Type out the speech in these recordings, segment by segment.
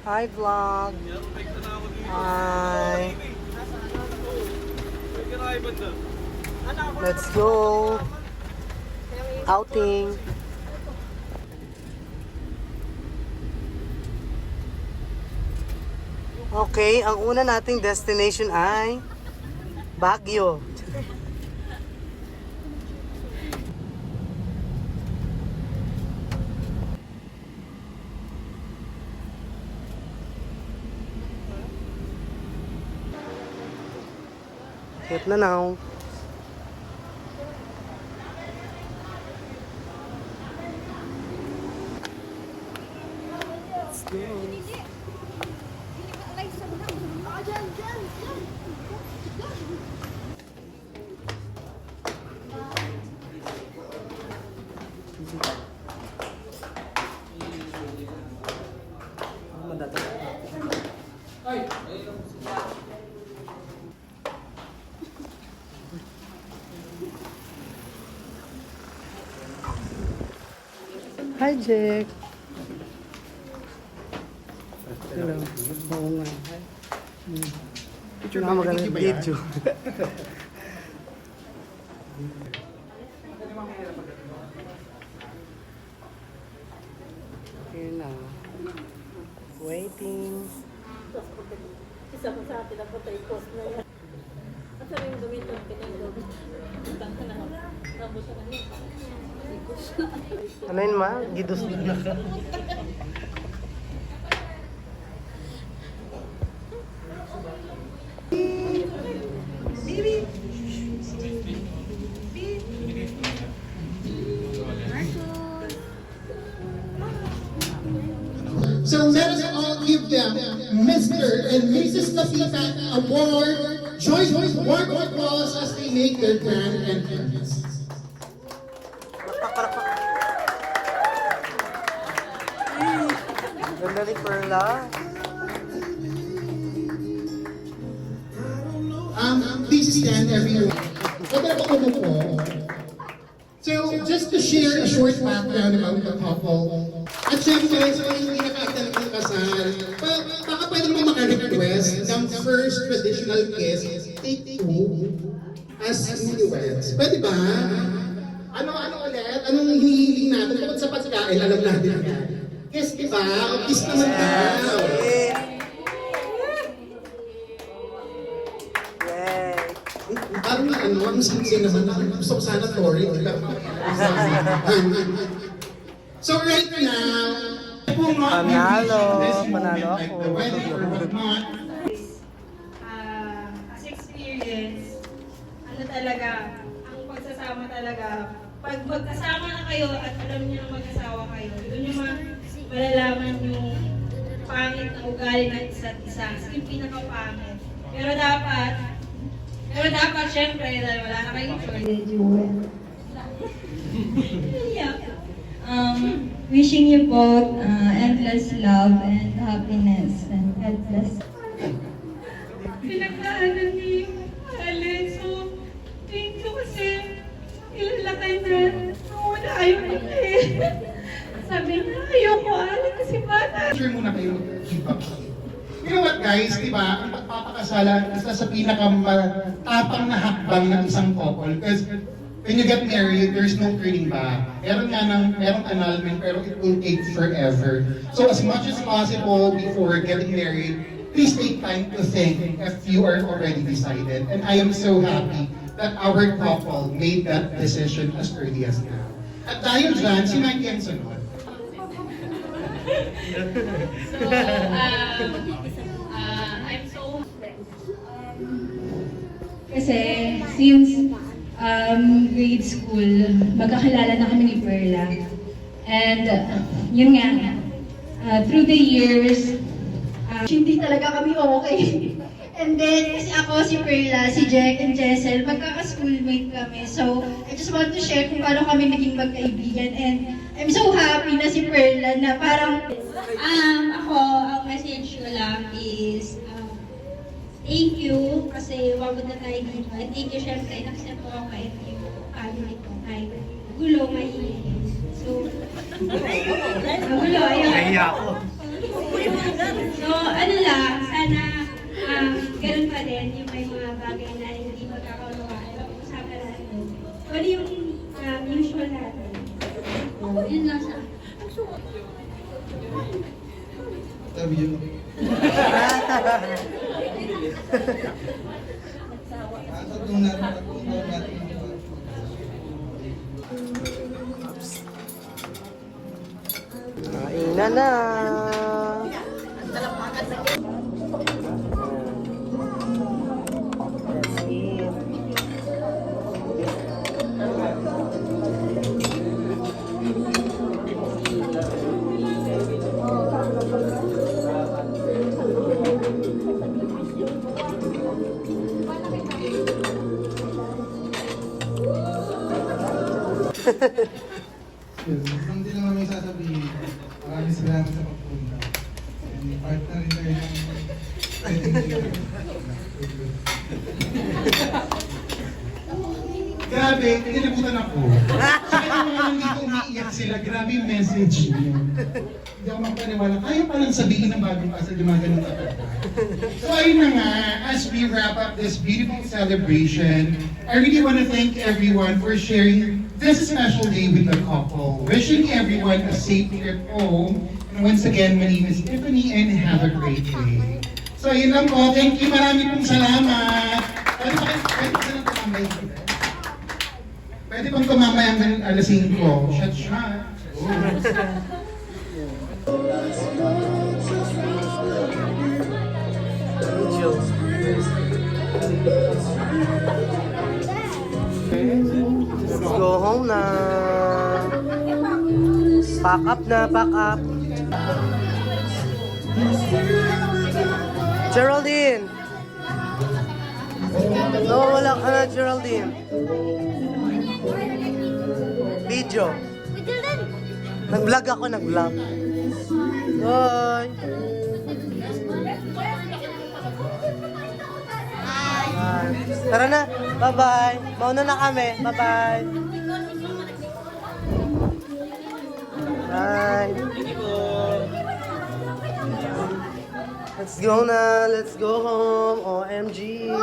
Hi vlog. Hi. Let's go. Outing. Okay, ang una nating destination ay Baguio. Hit na now. Let's go. Hi, Jack. Hello. Oo nga. Picture na magandang video. Here na. Waiting. Isa ko sa atin ang patay post na yan. At sa rin gamitin ang pinag-gawin. Tangka na. Tapos na yun. Ano yun ma? Gidus. So let us all give them Mr. and Mrs. Lapita Award. Join warm applause as they make their grand entrance. Ganda ni Perla. Please stand everyone. So just to share a short background about the couple. At syempre, so yung pinakaitan ng kasal, baka pwede naman maka-request ng first traditional kiss, take two, as newlyweds. Pwede ba? Ano ulit? Anong hinihiling natin? Bukod sa pagkain, alam natin yan. Kiss, diba? O kiss naman daw. Parang ang sing naman. Gusto ko sana Tori. So right now, Panalo ako. As experience, ano talaga, ang pagsasama talaga, pag magkasama na kayo at alam niyo na mag-asawa kayo, doon yung malalaman yung pangit na ugali ng isa't isa. Yung pinaka-pangit. Pero dapat, syempre, dahil wala na kayong choice. Yeah. Wishing you both endless love and happiness and God bless. Pinagdaanan niyo yung Allen. So, thank you kasi ilalakay na wala ayaw ko eh. Sabi niya, ayoko Allen kasi bata. Share muna kayo. You know what guys, di ba? Ang pagpapakasalan, isa sa pinakamatapang na hakbang ng isang couple. Because when you get married, there's no turning back. Merong annulment, pero it will take forever. So as much as possible before getting married, please take time to think if you are already decided. And I am so happy that our couple made that decision as early as now. At dahil dyan, si Mikey ang sunod. So, I'm so Kasi since grade school, magkakilala na kami ni Perla. And yun nga, through the years, hindi talaga kami okay. And then, kasi ako, si Perla, si Jack and Jessel, magkaka-schoolmate kami. So, I just want to share kung paano kami naging magkaibigan. And I'm so happy na si Perla na parang... Ako, ang message ko lang is, thank you kasi wag na tayo dito. And thank you syempre, na-accept ko ako kahit yung family ko, kahit gulo, mahilig. So, gulo, ayun. Kaya ako. So, sana ganun pa din yung may mga bagay na hindi magkakaunawaan. Pag-usapan natin. Ano yung usual natin? Yun lang sa Love you. Tatlong natin. Kainan na. Let's eat. Yes, ang din naman may sasabihin. Maraming salamat sa pagpunta. And part na rin tayo ng wedding dinner. Grabe, kinilabutan ako. Sa kanya mga nandito umiiyak sila, grabe yung message niyo. Hindi ako magpaniwala. Kaya palang sabihin ng bagong kasal yung mga ganun kapag. So ayun na nga, as we wrap up this beautiful celebration, I really want to thank everyone for sharing this special day with the couple. Wishing everyone a safe trip home. And once again, my name is Tiffany and have a great day. So ayun lang po, thank you, marami pong salamat. Pwede ba silang tumambay? Pwede bang tumambay hanggang alas 5? Shot shot. Video. Let's go home na. Pack up na, pack up. Geraldine! Nawawala ka na, Geraldine. Video. Nag-vlog ako, nag-vlog. Bye! Bye. Tara na, bye-bye. Mauna na kami, bye-bye. Bye. Let's go na, let's go home. OMG.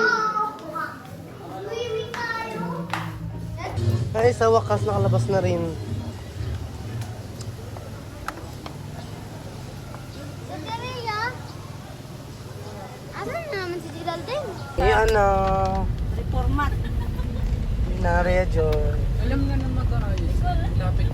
Ay, sa wakas nakalabas na rin. Asan na naman si Geraldine? Ayan na. Reformat. Narya, Joy. Alam na na mag-aayos. Lapit